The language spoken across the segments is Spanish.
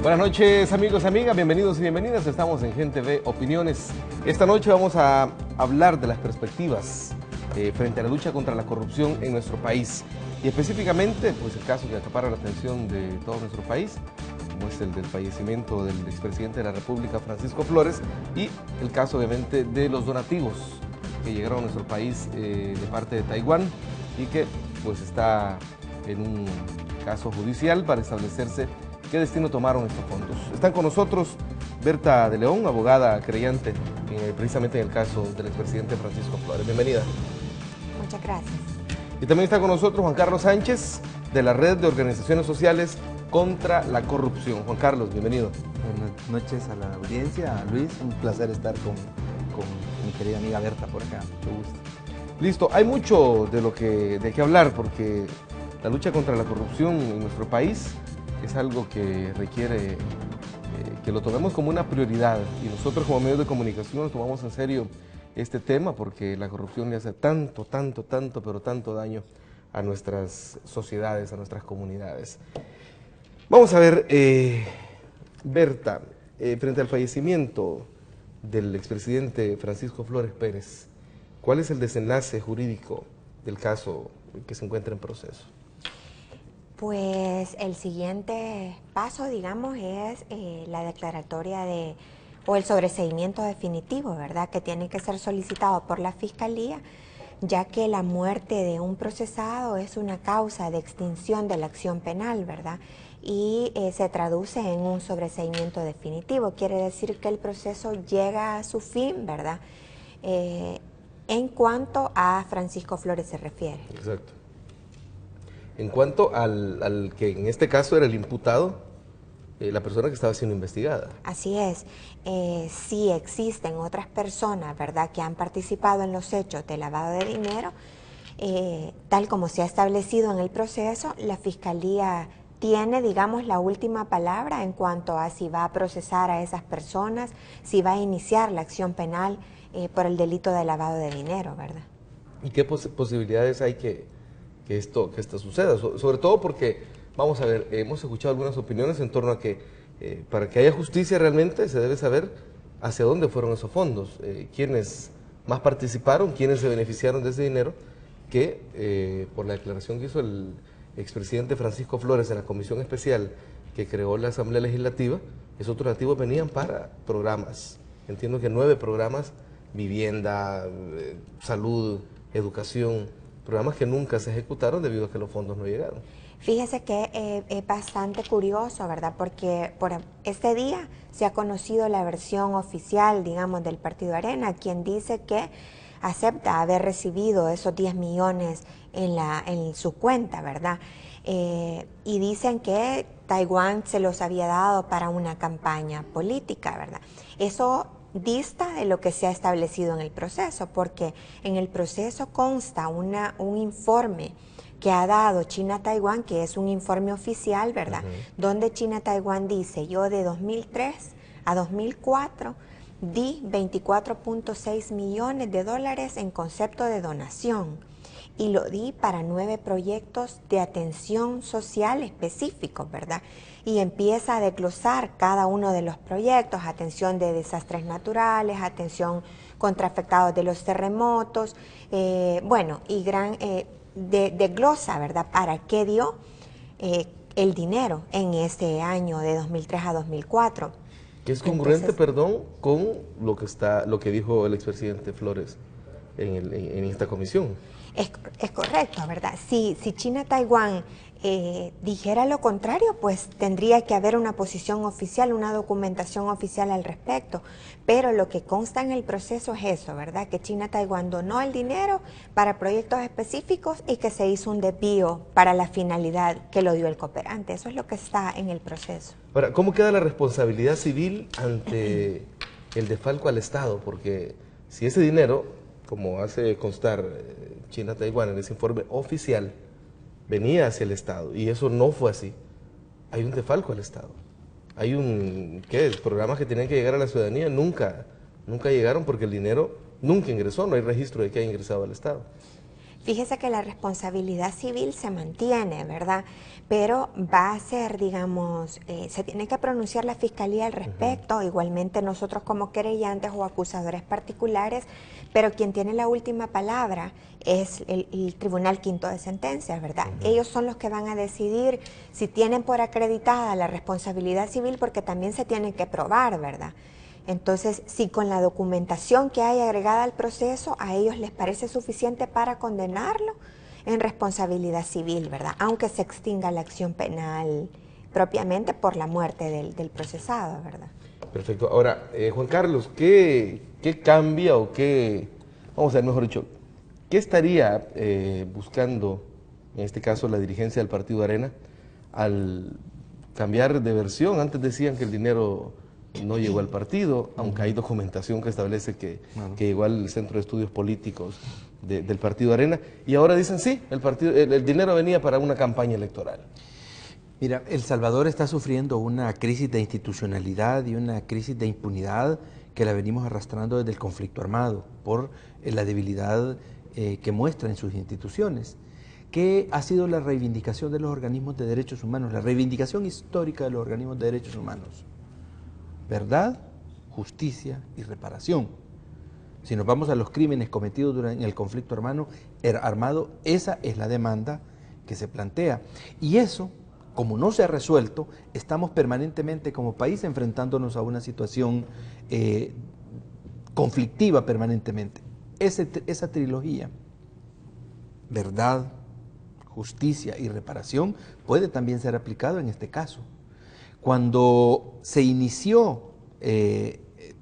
Buenas noches, amigos, amigas, bienvenidos y bienvenidas. Estamos en Gente Ve Opiniones. Esta noche vamos a hablar de las perspectivas frente a la lucha contra la corrupción en nuestro país. Y específicamente, pues el caso que acapara la atención de todo nuestro país, como es el del fallecimiento del expresidente de la República, Francisco Flores, y el caso, obviamente, de los donativos que llegaron a nuestro país de parte de Taiwán y que, pues, está en un caso judicial para establecerse qué destino tomaron estos fondos. Están con nosotros Berta de León, abogada creyente precisamente en el caso del expresidente Francisco Flores. Bienvenida. Muchas gracias. Y también está con nosotros Juan Carlos Sánchez, de la Red de Organizaciones Sociales contra la Corrupción. Juan Carlos, bienvenido. Buenas noches a la audiencia, a Luis, un placer estar con mi querida amiga Berta por acá, mucho gusto. Listo, hay mucho de qué hablar porque la lucha contra la corrupción en nuestro país es algo que requiere que lo tomemos como una prioridad y nosotros como medios de comunicación nos tomamos en serio este tema porque la corrupción le hace tanto daño a nuestras sociedades, a nuestras comunidades. Vamos a ver, Berta, frente al fallecimiento del expresidente Francisco Flores Pérez, ¿cuál es el desenlace jurídico del caso que se encuentra en proceso? Pues el siguiente paso, digamos, es la declaratoria o el sobreseimiento definitivo, ¿verdad? Que tiene que ser solicitado por la Fiscalía, ya que la muerte de un procesado es una causa de extinción de la acción penal, ¿verdad? Y se traduce en un sobreseimiento definitivo. Quiere decir que el proceso llega a su fin, ¿verdad? En cuanto a Francisco Flores se refiere. Exacto. En cuanto al que en este caso era el imputado, la persona que estaba siendo investigada. Así es. Sí existen otras personas, ¿verdad?, que han participado en los hechos de lavado de dinero, tal como se ha establecido en el proceso, la Fiscalía tiene, digamos, la última palabra en cuanto a si va a procesar a esas personas, si va a iniciar la acción penal por el delito de lavado de dinero, ¿verdad? ¿Y qué posibilidades hay que esto suceda? Sobre todo porque, vamos a ver, hemos escuchado algunas opiniones en torno a que para que haya justicia realmente se debe saber hacia dónde fueron esos fondos, quiénes más participaron, quiénes se beneficiaron de ese dinero, que por la declaración que hizo el expresidente Francisco Flores en la comisión especial que creó la Asamblea Legislativa, esos donativos venían para programas. Entiendo que 9 programas, vivienda, salud, educación, programas que nunca se ejecutaron debido a que los fondos no llegaron. Fíjese que es bastante curioso, ¿verdad? Porque por este día se ha conocido la versión oficial, digamos, del Partido Arena, quien dice que acepta haber recibido esos 10 millones en su cuenta, ¿verdad? Y dicen que Taiwán se los había dado para una campaña política, ¿verdad? Eso dista de lo que se ha establecido en el proceso, porque en el proceso consta un informe que ha dado China-Taiwán, que es un informe oficial, ¿verdad? Donde China-Taiwán dice, yo de 2003 a 2004 di 24.6 millones de dólares en concepto de donación y lo di para 9 proyectos de atención social específicos, ¿verdad? Y empieza a desglosar cada uno de los proyectos, atención de desastres naturales, atención contra afectados de los terremotos, bueno, y desglosa, ¿verdad?, para qué dio el dinero en este año de 2003 a 2004. Que es congruente, perdón, con lo que dijo el expresidente Flores en esta comisión. Es correcto, ¿verdad? Si China-Taiwán dijera lo contrario, pues tendría que haber una posición oficial, una documentación oficial al respecto. Pero lo que consta en el proceso es eso, ¿verdad? Que China-Taiwán donó el dinero para proyectos específicos y que se hizo un desvío para la finalidad que lo dio el cooperante. Eso es lo que está en el proceso. Ahora, ¿cómo queda la responsabilidad civil ante el desfalco al Estado? Porque si ese dinero, como hace constar China-Taiwán en ese informe oficial, venía hacia el Estado y eso no fue así, hay un desfalco al Estado. Hay programas que tenían que llegar a la ciudadanía, nunca llegaron porque el dinero nunca ingresó, no hay registro de que haya ingresado al Estado. Fíjese que la responsabilidad civil se mantiene, ¿verdad? Pero va a ser, digamos, se tiene que pronunciar la Fiscalía al respecto, igualmente nosotros como querellantes o acusadores particulares, pero quien tiene la última palabra es el Tribunal Quinto de Sentencias, ¿verdad? Ellos son los que van a decidir si tienen por acreditada la responsabilidad civil, porque también se tiene que probar, ¿verdad? Entonces, si con la documentación que hay agregada al proceso a ellos les parece suficiente para condenarlo en responsabilidad civil, ¿verdad? Aunque se extinga la acción penal propiamente por la muerte del procesado, ¿verdad? Perfecto. Ahora, Juan Carlos, ¿qué cambia o qué, vamos a ver, mejor dicho, qué estaría buscando, en este caso, la dirigencia del Partido Arena al cambiar de versión? Antes decían que el dinero no llegó al partido, aunque hay documentación que establece que llegó al Centro de Estudios Políticos del Partido Arena, y ahora dicen sí, el dinero venía para una campaña electoral. Mira, El Salvador está sufriendo una crisis de institucionalidad y una crisis de impunidad que la venimos arrastrando desde el conflicto armado por la debilidad que muestra en sus instituciones. ¿Qué ha sido la reivindicación de los organismos de derechos humanos? La reivindicación histórica de los organismos de derechos humanos. Verdad, justicia y reparación. Si nos vamos a los crímenes cometidos durante el conflicto armado, esa es la demanda que se plantea. Y eso, como no se ha resuelto, estamos permanentemente como país enfrentándonos a una situación conflictiva permanentemente. Esa trilogía, verdad, justicia y reparación, puede también ser aplicado en este caso. Cuando se inició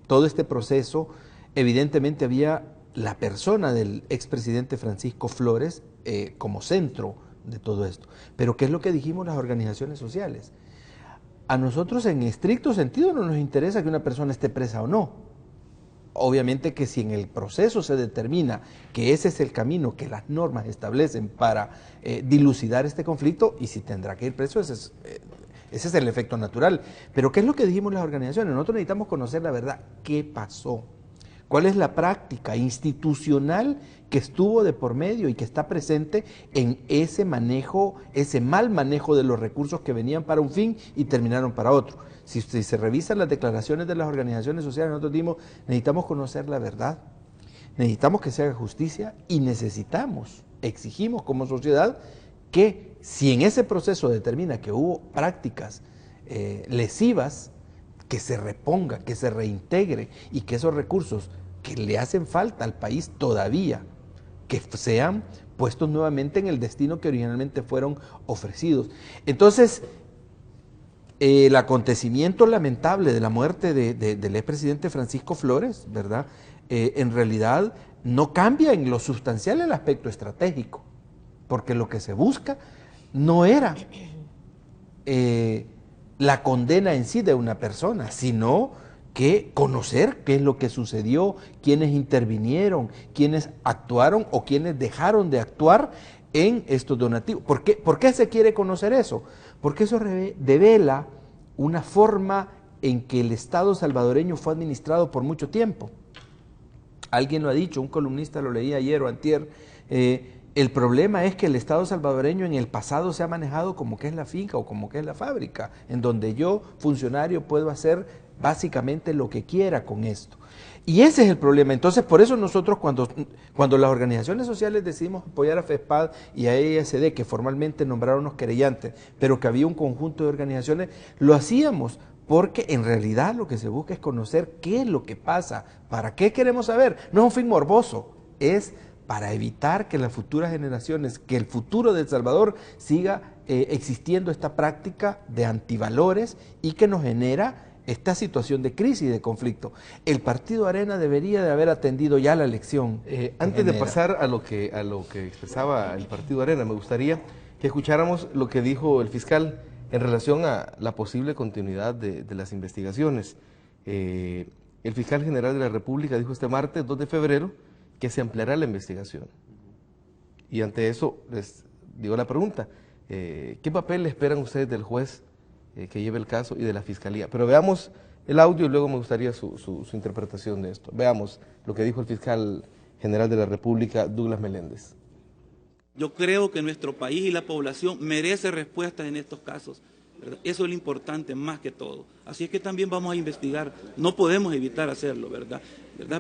todo este proceso, evidentemente había la persona del expresidente Francisco Flores como centro de todo esto. Pero ¿qué es lo que dijimos las organizaciones sociales? A nosotros en estricto sentido no nos interesa que una persona esté presa o no. Obviamente que si en el proceso se determina que ese es el camino que las normas establecen para dilucidar este conflicto, y si tendrá que ir preso, ese es el efecto natural. Pero ¿qué es lo que dijimos las organizaciones? Nosotros necesitamos conocer la verdad. ¿Qué pasó? ¿Cuál es la práctica institucional que estuvo de por medio y que está presente en ese manejo, ese mal manejo de los recursos que venían para un fin y terminaron para otro? Si se revisan las declaraciones de las organizaciones sociales, nosotros dimos, necesitamos conocer la verdad, necesitamos que se haga justicia y necesitamos, exigimos como sociedad que si en ese proceso determina que hubo prácticas lesivas, que se reponga, que se reintegre y que esos recursos que le hacen falta al país todavía, que sean puestos nuevamente en el destino que originalmente fueron ofrecidos. Entonces, el acontecimiento lamentable de la muerte del expresidente Francisco Flores, ¿verdad? En realidad no cambia en lo sustancial el aspecto estratégico, porque lo que se busca no era la condena en sí de una persona, sino que conocer qué es lo que sucedió, quiénes intervinieron, quiénes actuaron o quiénes dejaron de actuar en estos donativos. ¿Por qué se quiere conocer eso? Porque eso devela una forma en que el Estado salvadoreño fue administrado por mucho tiempo. Alguien lo ha dicho, un columnista lo leía ayer o antier, el problema es que el Estado salvadoreño en el pasado se ha manejado como que es la finca o como que es la fábrica, en donde yo, funcionario, puedo hacer básicamente lo que quiera con esto. Y ese es el problema. Entonces, por eso nosotros cuando las organizaciones sociales decidimos apoyar a FESPAD y a EISD, que formalmente nombraron los querellantes, pero que había un conjunto de organizaciones, lo hacíamos porque en realidad lo que se busca es conocer qué es lo que pasa, para qué queremos saber. No es un fin morboso, es para evitar que las futuras generaciones, que el futuro de El Salvador siga existiendo esta práctica de antivalores y que nos genera esta situación de crisis y de conflicto. El Partido Arena debería de haber atendido ya la elección. Antes de pasar a lo que expresaba el Partido Arena, me gustaría que escucháramos lo que dijo el fiscal en relación a la posible continuidad de las investigaciones. El fiscal general de la República dijo este martes, 2 de febrero, que se ampliará la investigación. Y ante eso les digo la pregunta, ¿qué papel le esperan ustedes del juez que lleve el caso y de la fiscalía? Pero veamos el audio y luego me gustaría su interpretación de esto. Veamos lo que dijo el fiscal general de la República, Douglas Meléndez. Yo creo que nuestro país y la población merece respuestas en estos casos, ¿verdad? Eso es lo importante más que todo. Así es que también vamos a investigar, no podemos evitar hacerlo, ¿verdad?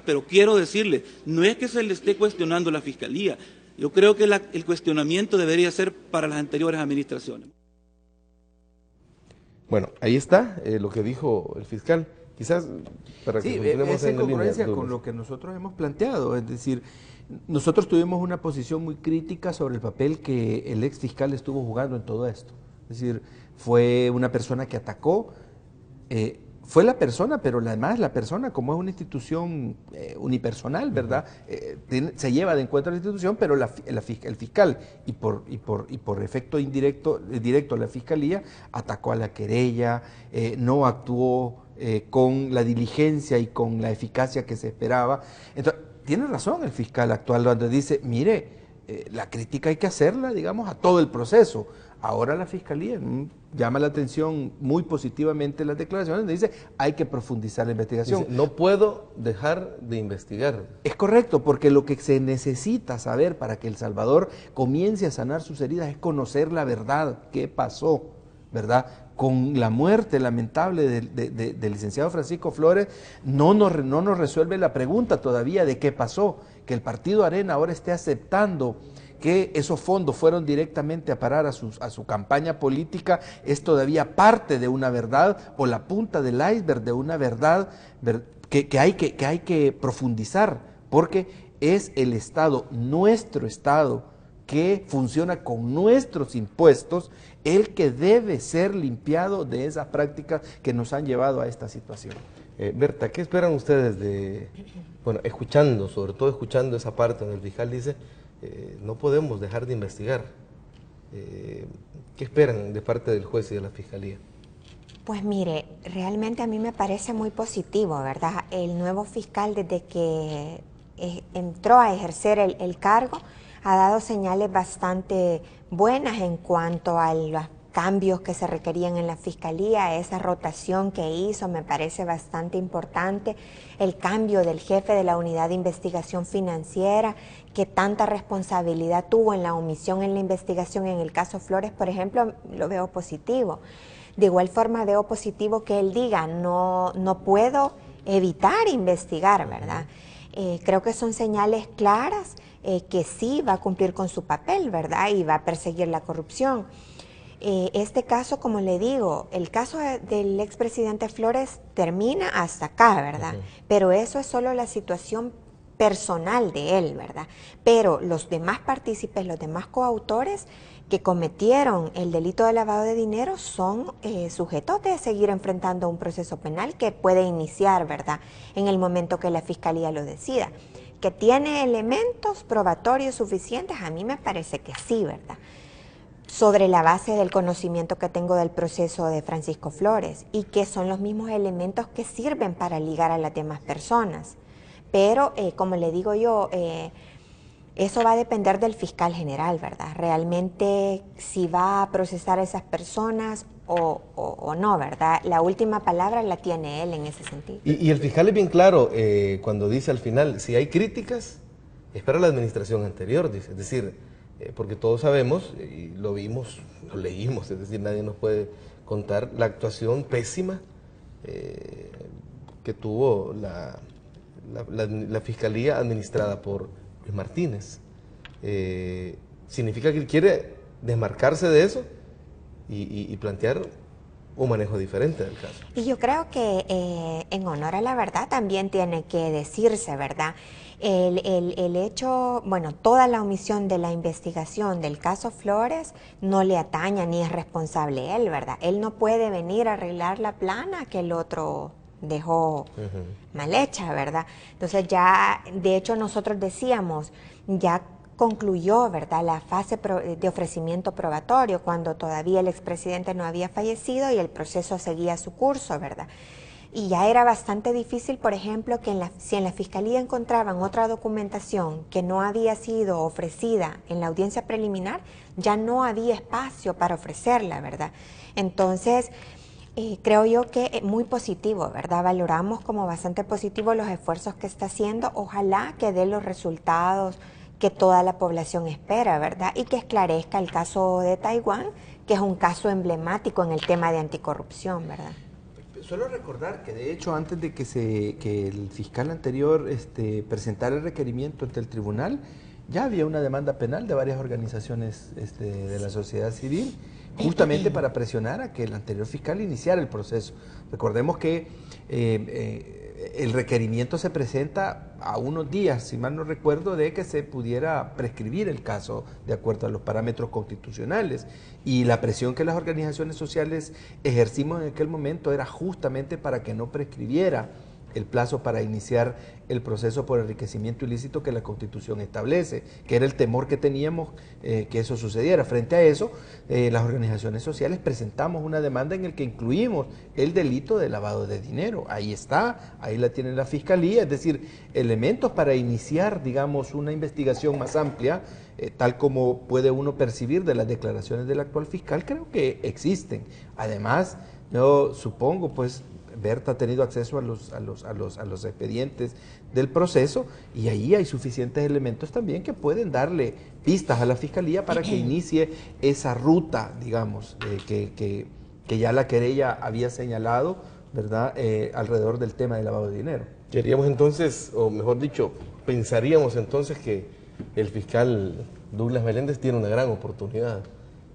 Pero quiero decirle, no es que se le esté cuestionando la Fiscalía, yo creo que el cuestionamiento debería ser para las anteriores administraciones. Bueno, ahí está lo que dijo el fiscal. Quizás para que continuemos es en la línea, congruencia Douglas, con lo que nosotros hemos planteado, es decir, nosotros tuvimos una posición muy crítica sobre el papel que el ex fiscal estuvo jugando en todo esto. Es decir, fue una persona que atacó, fue la persona, pero además la persona, como es una institución unipersonal, ¿verdad? Se lleva de encuentro a la institución, pero el fiscal, y por efecto directo la fiscalía, atacó a la querella, no actuó con la diligencia y con la eficacia que se esperaba. Entonces, tiene razón el fiscal actual cuando dice, mire, la crítica hay que hacerla, digamos, a todo el proceso. Ahora la Fiscalía llama la atención muy positivamente las declaraciones, dice, hay que profundizar la investigación. Dice, no puedo dejar de investigar. Es correcto, porque lo que se necesita saber para que El Salvador comience a sanar sus heridas es conocer la verdad, qué pasó, ¿verdad? Con la muerte lamentable del licenciado Francisco Flores, no nos resuelve la pregunta todavía de qué pasó, que el Partido Arena ahora esté aceptando que esos fondos fueron directamente a parar a su campaña política, es todavía parte de una verdad, o la punta del iceberg de una verdad que hay que profundizar, porque es el Estado, nuestro Estado, que funciona con nuestros impuestos, el que debe ser limpiado de esas prácticas que nos han llevado a esta situación. Berta, ¿qué esperan ustedes escuchando, sobre todo escuchando esa parte donde el fiscal dice, no podemos dejar de investigar? ¿Qué esperan de parte del juez y de la Fiscalía? Pues mire, realmente a mí me parece muy positivo, ¿verdad? El nuevo fiscal, desde que entró a ejercer el cargo, ha dado señales bastante buenas en cuanto a los cambios que se requerían en la Fiscalía. Esa rotación que hizo me parece bastante importante. El cambio del jefe de la Unidad de Investigación Financiera, que tanta responsabilidad tuvo en la omisión en la investigación en el caso Flores, por ejemplo, lo veo positivo. De igual forma veo positivo que él diga, no puedo evitar investigar, ¿verdad? Creo que son señales claras que sí va a cumplir con su papel, ¿verdad? Y va a perseguir la corrupción. Este caso, como le digo, el caso del expresidente Flores termina hasta acá, ¿verdad? Pero eso es solo la situación personal de él, ¿verdad? Pero los demás partícipes, los demás coautores que cometieron el delito de lavado de dinero son sujetos de seguir enfrentando un proceso penal que puede iniciar, ¿verdad?, en el momento que la Fiscalía lo decida. ¿Que tiene elementos probatorios suficientes? A mí me parece que sí, ¿verdad?, sobre la base del conocimiento que tengo del proceso de Francisco Flores, y que son los mismos elementos que sirven para ligar a las demás personas. Pero, como le digo yo, eso va a depender del fiscal general, ¿verdad? Realmente si va a procesar a esas personas o no, ¿verdad? La última palabra la tiene él en ese sentido. Y el fiscal es bien claro cuando dice al final, si hay críticas, es para la administración anterior, dice. Es decir, porque todos sabemos, y lo vimos, lo leímos, es decir, nadie nos puede contar la actuación pésima que tuvo la Fiscalía administrada por Luis Martínez. Significa que él quiere desmarcarse de eso y plantear un manejo diferente del caso. Y yo creo que en honor a la verdad también tiene que decirse, ¿verdad? El hecho, bueno, toda la omisión de la investigación del caso Flores no le ataña ni es responsable él, ¿verdad? Él no puede venir a arreglar la plana que el otro dejó mal hecha, ¿verdad? Entonces ya, de hecho nosotros decíamos, ya concluyó, ¿verdad?, la fase de ofrecimiento probatorio cuando todavía el expresidente no había fallecido y el proceso seguía su curso, ¿verdad? Y ya era bastante difícil, por ejemplo, que si en la Fiscalía encontraban otra documentación que no había sido ofrecida en la audiencia preliminar, ya no había espacio para ofrecerla, ¿verdad? Entonces, creo yo que muy positivo, ¿verdad? Valoramos como bastante positivo los esfuerzos que está haciendo. Ojalá que dé los resultados que toda la población espera, ¿verdad? Y que esclarezca el caso de Taiwán, que es un caso emblemático en el tema de anticorrupción, ¿verdad? Suelo recordar que de hecho antes de que el fiscal anterior presentara el requerimiento ante el tribunal, ya había una demanda penal de varias organizaciones de la sociedad civil, justamente para presionar a que el anterior fiscal iniciara el proceso. Recordemos que el requerimiento se presenta a unos días, si mal no recuerdo, de que se pudiera prescribir el caso de acuerdo a los parámetros constitucionales, y la presión que las organizaciones sociales ejercimos en aquel momento era justamente para que no prescribiera el plazo para iniciar el proceso por enriquecimiento ilícito que la Constitución establece, que era el temor que teníamos que eso sucediera. Frente a eso, las organizaciones sociales presentamos una demanda en la que incluimos el delito de lavado de dinero. Ahí está, ahí la tiene la Fiscalía, es decir, elementos para iniciar, digamos, una investigación más amplia, tal como puede uno percibir de las declaraciones del actual fiscal, creo que existen. Además, yo supongo, pues, Berta ha tenido acceso a los expedientes del proceso, y ahí hay suficientes elementos también que pueden darle pistas a la Fiscalía para que inicie esa ruta, digamos, que ya la querella había señalado, ¿verdad?, alrededor del tema del lavado de dinero. Queríamos entonces, o mejor dicho, pensaríamos entonces que el fiscal Douglas Meléndez tiene una gran oportunidad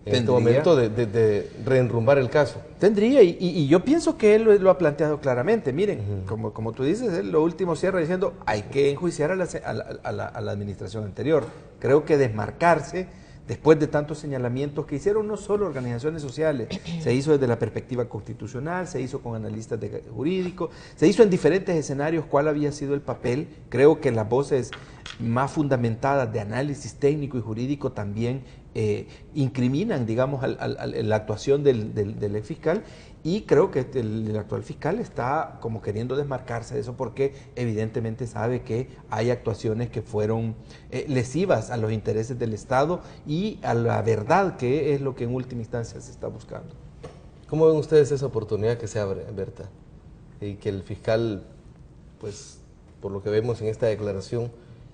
en este momento de reenrumbar el caso. Tendría, y yo pienso que él lo ha planteado claramente. Miren, como tú dices, él lo último cierra diciendo hay que enjuiciar a la administración anterior. Creo que desmarcarse, después de tantos señalamientos que hicieron no solo organizaciones sociales, se hizo desde la perspectiva constitucional, se hizo con analistas jurídicos, se hizo en diferentes escenarios cuál había sido el papel. Creo que las voces más fundamentadas de análisis técnico y jurídico también incriminan, digamos, la actuación del ex fiscal, y creo que el actual fiscal está como queriendo desmarcarse de eso porque evidentemente sabe que hay actuaciones que fueron lesivas a los intereses del Estado y a la verdad, que es lo que en última instancia se está buscando. ¿Cómo ven ustedes esa oportunidad que se abre, Berta? Y que el fiscal, pues, por lo que vemos en esta declaración,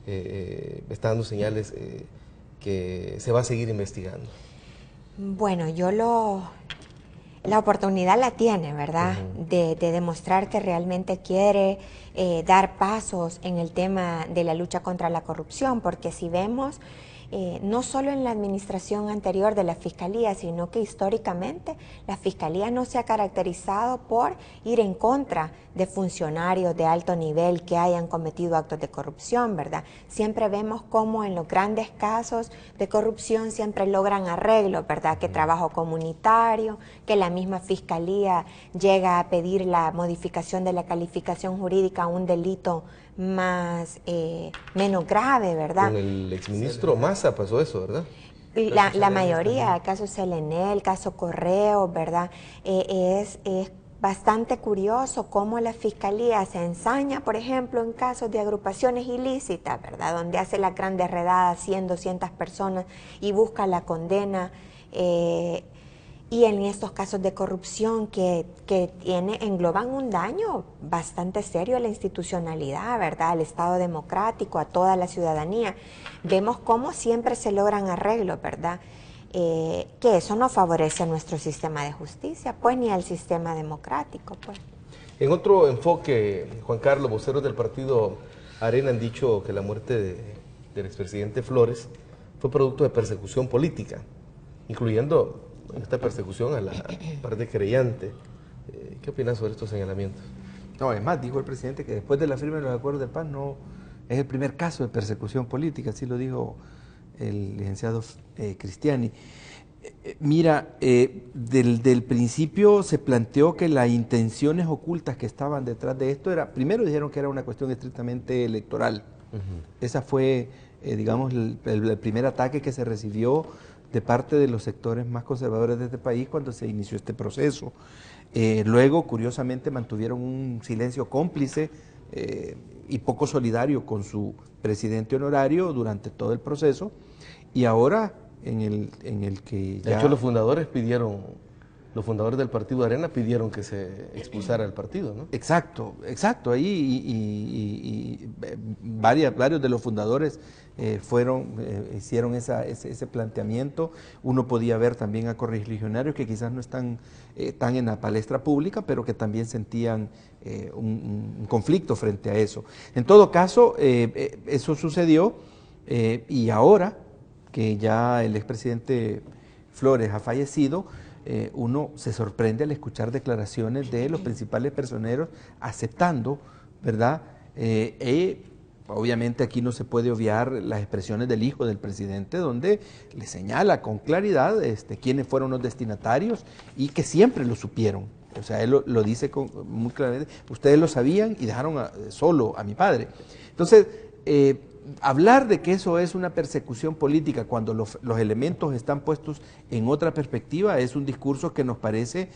está dando señales que se va a seguir investigando. Bueno, la oportunidad la tiene, ¿verdad? De demostrar que realmente quiere dar pasos en el tema de la lucha contra la corrupción, porque si vemos, no solo en la administración anterior de la Fiscalía, sino que históricamente la Fiscalía no se ha caracterizado por ir en contra de funcionarios de alto nivel que hayan cometido actos de corrupción, ¿verdad? Siempre vemos cómo en los grandes casos de corrupción siempre logran arreglos, ¿verdad? Que trabajo comunitario, que la misma Fiscalía llega a pedir la modificación de la calificación jurídica a un delito menos grave, ¿verdad? Con el exministro Massa pasó eso, ¿verdad? La mayoría, el caso Selene, el caso Correo, ¿verdad? Es bastante curioso cómo la Fiscalía se ensaña, por ejemplo, en casos de agrupaciones ilícitas, ¿verdad? Donde hace las grandes redadas, 100, 200 personas y busca la condena. Y en estos casos de corrupción que engloban un daño bastante serio a la institucionalidad, ¿verdad? Al Estado democrático, a toda la ciudadanía. Vemos cómo siempre se logran arreglos, ¿verdad? Que eso no favorece a nuestro sistema de justicia, pues, ni al sistema democrático, pues. En otro enfoque, Juan Carlos, voceros del partido Arena han dicho que la muerte del expresidente Flores fue producto de persecución política, incluyendo esta persecución a la parte creyente. ¿Qué opinas sobre estos señalamientos? No, además dijo el presidente que después de la firma de los acuerdos de paz no es el primer caso de persecución política, así lo dijo el licenciado Cristiani. Mira, del principio se planteó que las intenciones ocultas que estaban detrás de esto primero dijeron que era una cuestión estrictamente electoral. Esa fue, digamos, el primer ataque que se recibió de parte de los sectores más conservadores de este país cuando se inició este proceso. Luego, curiosamente, mantuvieron un silencio cómplice y poco solidario con su presidente honorario durante todo el proceso, y ahora en el que ya... De hecho, los fundadores pidieron los fundadores del partido Arena pidieron que se expulsara el partido, ¿no? Exacto, exacto. Ahí varios de los fundadores hicieron ese planteamiento. Uno podía ver también a correligionarios que quizás no están tan en la palestra pública, pero que también sentían un conflicto frente a eso. En todo caso, eso sucedió y ahora que ya el expresidente Flores ha fallecido, uno se sorprende al escuchar declaraciones de los principales personeros aceptando, ¿verdad? Obviamente aquí no se puede obviar las expresiones del hijo del presidente, donde le señala con claridad quiénes fueron los destinatarios y que siempre lo supieron. O sea, él lo dice muy claramente, ustedes lo sabían y dejaron solo a mi padre. Entonces, hablar de que eso es una persecución política cuando los elementos están puestos en otra perspectiva es un discurso que nos parece,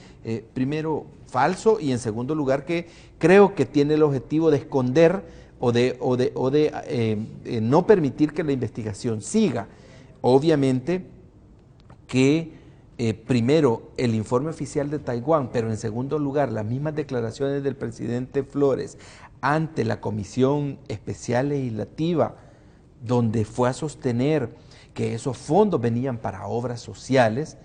primero, falso y en segundo lugar que creo que tiene el objetivo de esconder o de no permitir que la investigación siga. Obviamente que primero el informe oficial de Taiwán, pero en segundo lugar las mismas declaraciones del presidente Flores ante la Comisión Especial Legislativa, donde fue a sostener que esos fondos venían para obras sociales,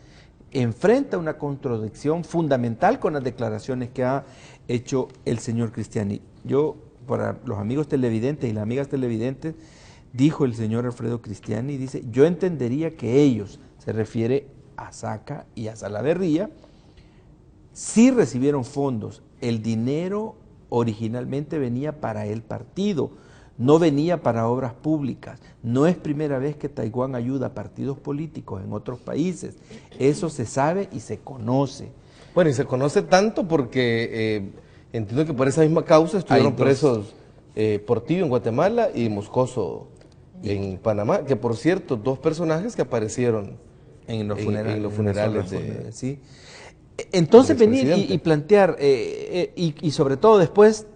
enfrenta una contradicción fundamental con las declaraciones que ha hecho el señor Cristiani. Yo, para los amigos televidentes y las amigas televidentes, dijo el señor Alfredo Cristiani, dice, yo entendería que ellos, se refiere a Saca y a Salaverría, sí recibieron fondos, el dinero originalmente venía para el partido, no venía para obras públicas. No es primera vez que Taiwán ayuda a partidos políticos en otros países. Eso se sabe y se conoce. Bueno, y se conoce tanto porque entiendo que por esa misma causa estuvieron presos Portillo en Guatemala y Moscoso en Panamá, que por cierto, dos personajes que aparecieron en los funerales de... Sí. Entonces venir y plantear, y sobre todo después,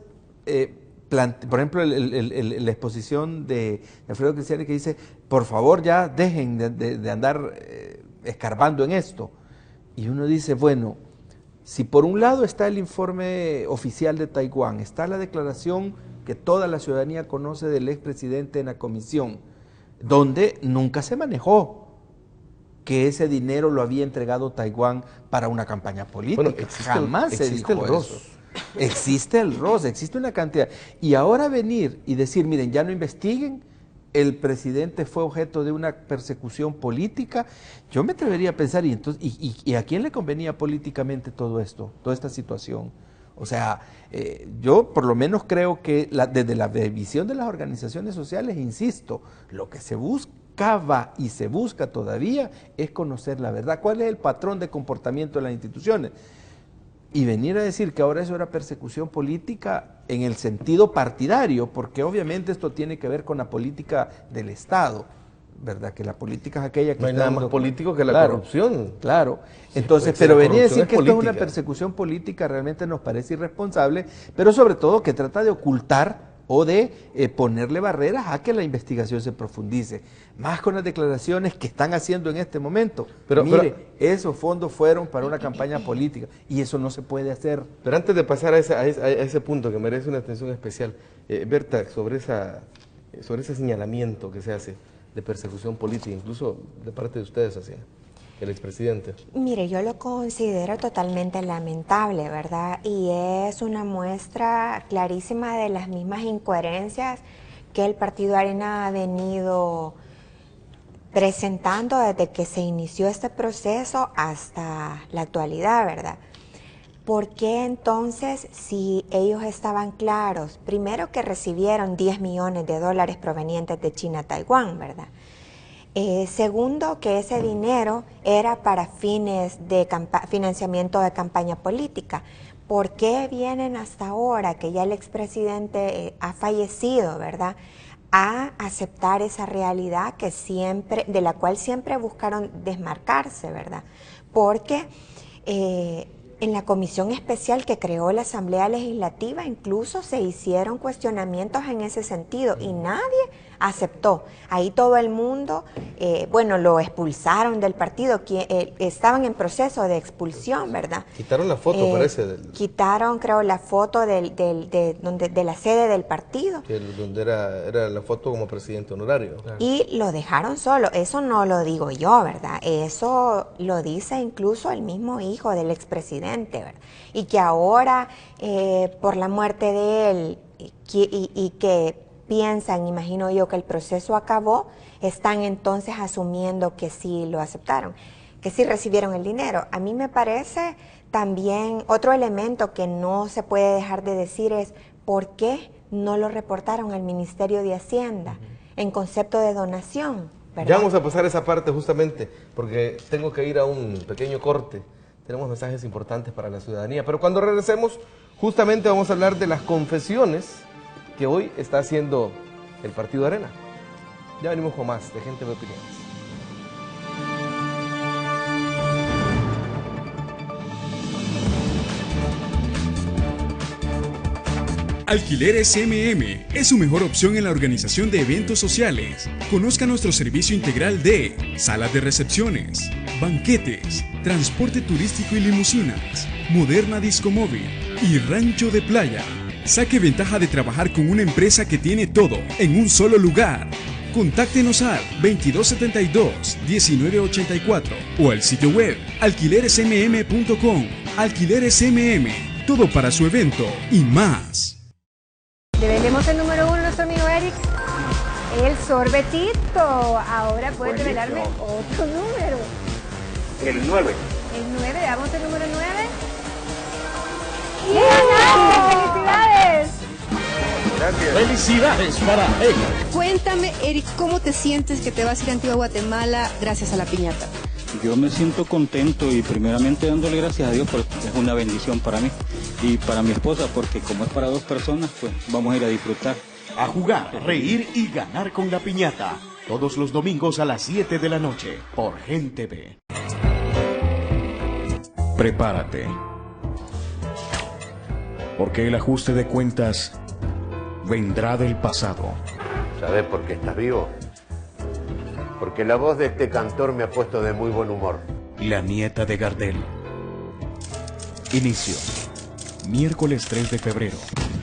por ejemplo, la exposición de Alfredo Cristiani que dice, por favor ya dejen de andar escarbando en esto. Y uno dice, bueno, si por un lado está el informe oficial de Taiwán, está la declaración que toda la ciudadanía conoce del expresidente en la comisión, donde nunca se manejó que ese dinero lo había entregado Taiwán para una campaña política. Bueno, jamás se dijo eso. Existe el ROS, existe una cantidad. Y ahora venir y decir, miren, ya no investiguen, el presidente fue objeto de una persecución política, yo me atrevería a pensar, ¿y a quién le convenía políticamente todo esto, toda esta situación? O sea, yo por lo menos creo que desde la visión de las organizaciones sociales, insisto, lo que se buscaba y se busca todavía es conocer la verdad. ¿Cuál es el patrón de comportamiento de las instituciones? Y venir a decir que ahora eso era persecución política en el sentido partidario, porque obviamente esto tiene que ver con la política del Estado, ¿verdad? Que la política es aquella que no hay nada más político que la corrupción. Claro. Entonces, pero venir a decir que esto es una persecución política realmente nos parece irresponsable, pero sobre todo que trata de ocultar o de ponerle barreras a que la investigación se profundice, más con las declaraciones que están haciendo en este momento. Pero esos fondos fueron para una campaña política y eso no se puede hacer. Pero antes de pasar a ese punto que merece una atención especial, Berta, sobre ese señalamiento que se hace de persecución política, incluso de parte de ustedes hacia el expresidente. Mire, yo lo considero totalmente lamentable, ¿verdad? Y es una muestra clarísima de las mismas incoherencias que el Partido Arena ha venido presentando desde que se inició este proceso hasta la actualidad, ¿verdad? ¿Por qué entonces, si ellos estaban claros, primero que recibieron $10 millones provenientes de China a Taiwán, ¿verdad? Segundo, que ese dinero era para fines de financiamiento de campaña política. ¿Por qué vienen hasta ahora, que ya el expresidente ha fallecido, ¿verdad?, a aceptar esa realidad de la cual siempre buscaron desmarcarse, ¿verdad? Porque en la comisión especial que creó la Asamblea Legislativa incluso se hicieron cuestionamientos en ese sentido y nadie aceptó. Ahí todo el mundo, bueno, lo expulsaron del partido, que estaban en proceso de expulsión, ¿verdad? Quitaron la foto, parece. Quitaron, creo, la foto de la sede del partido. Donde era la foto como presidente honorario. Claro. Y lo dejaron solo. Eso no lo digo yo, ¿verdad? Eso lo dice incluso el mismo hijo del expresidente, ¿verdad? Y que ahora, por la muerte de él, y que piensan, imagino yo, que el proceso acabó, están entonces asumiendo que sí lo aceptaron, que sí recibieron el dinero. A mí me parece también otro elemento que no se puede dejar de decir es por qué no lo reportaron al Ministerio de Hacienda en concepto de donación, ¿verdad? Ya vamos a pasar esa parte justamente, porque tengo que ir a un pequeño corte. Tenemos mensajes importantes para la ciudadanía, pero cuando regresemos, justamente vamos a hablar de las confesiones que hoy está haciendo el Partido Arena. Ya venimos con más de Gente de Opiniones. Alquileres MM es su mejor opción en la organización de eventos sociales. Conozca nuestro servicio integral de salas de recepciones, banquetes, transporte turístico y limusinas, moderna disco móvil y rancho de playa. Saque ventaja de trabajar con una empresa que tiene todo en un solo lugar. Contáctenos al 2272-1984 o al sitio web alquileresmm.com. Alquileres MM, todo para su evento y más. Develemos el número 1, nuestro amigo Eric. El sorbetito. Ahora puedes revelarme otro número. El 9. El 9, damos el número 9. ¡Y ganaste! ¡Felicidades! Gracias. ¡Felicidades para Eric! Cuéntame, Eric, ¿cómo te sientes que te vas a ir a Antigua Guatemala gracias a la piñata? Yo me siento contento y primeramente dándole gracias a Dios porque es una bendición para mí y para mi esposa porque como es para 2 personas, pues vamos a ir a disfrutar. A jugar, reír y ganar con la piñata. Todos los domingos a las 7 de la noche por Gente B. Prepárate. Porque el ajuste de cuentas vendrá del pasado. ¿Sabes por qué estás vivo? Porque la voz de este cantor me ha puesto de muy buen humor. La nieta de Gardel. Inicio. Miércoles 3 de febrero,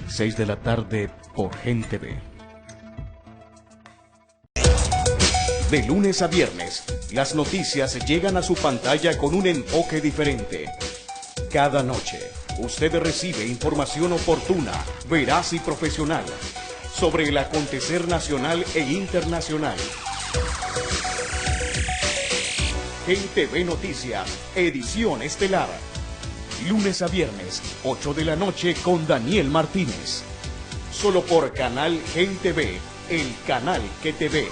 6 de la tarde por Gente B. De lunes a viernes, las noticias llegan a su pantalla con un enfoque diferente. Cada noche, usted recibe información oportuna, veraz y profesional sobre el acontecer nacional e internacional. Gente B Noticias, edición estelar. Lunes a viernes, 8 de la noche con Daniel Martínez. Solo por Canal Gente B, el canal que te ve.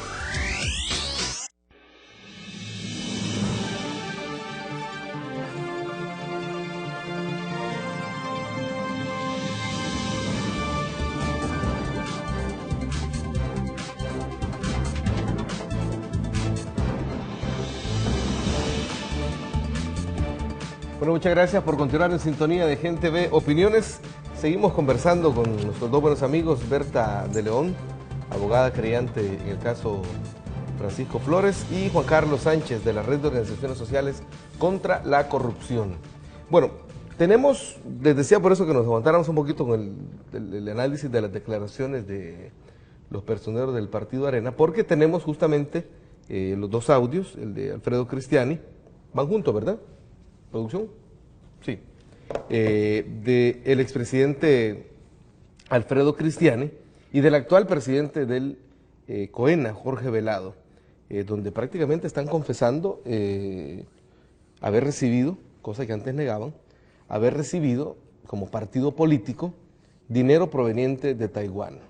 Bueno, muchas gracias por continuar en sintonía de Gente B Opiniones. Seguimos conversando con nuestros 2 buenos amigos, Berta de León, abogada querellante en el caso Francisco Flores, y Juan Carlos Sánchez, de la Red de Organizaciones Sociales contra la Corrupción. Bueno, tenemos, les decía por eso que nos aguantáramos un poquito con el análisis de las declaraciones de los personeros del Partido Arena, porque tenemos justamente los 2 audios, el de Alfredo Cristiani, van juntos, ¿verdad? ¿Producción? Sí. Del expresidente Alfredo Cristiani y del actual presidente del COENA, Jorge Velado, donde prácticamente están confesando haber recibido, cosa que antes negaban, haber recibido como partido político dinero proveniente de Taiwán.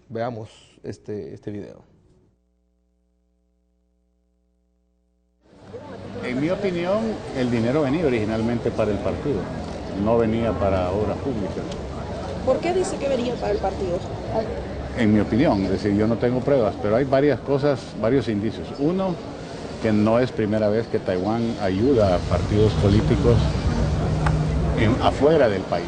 Veamos este video. En mi opinión, el dinero venía originalmente para el partido, no venía para obras públicas. ¿Por qué dice que venía para el partido? En mi opinión, es decir, yo no tengo pruebas, pero hay varias cosas, varios indicios. Uno, que no es primera vez que Taiwán ayuda a partidos políticos afuera del país.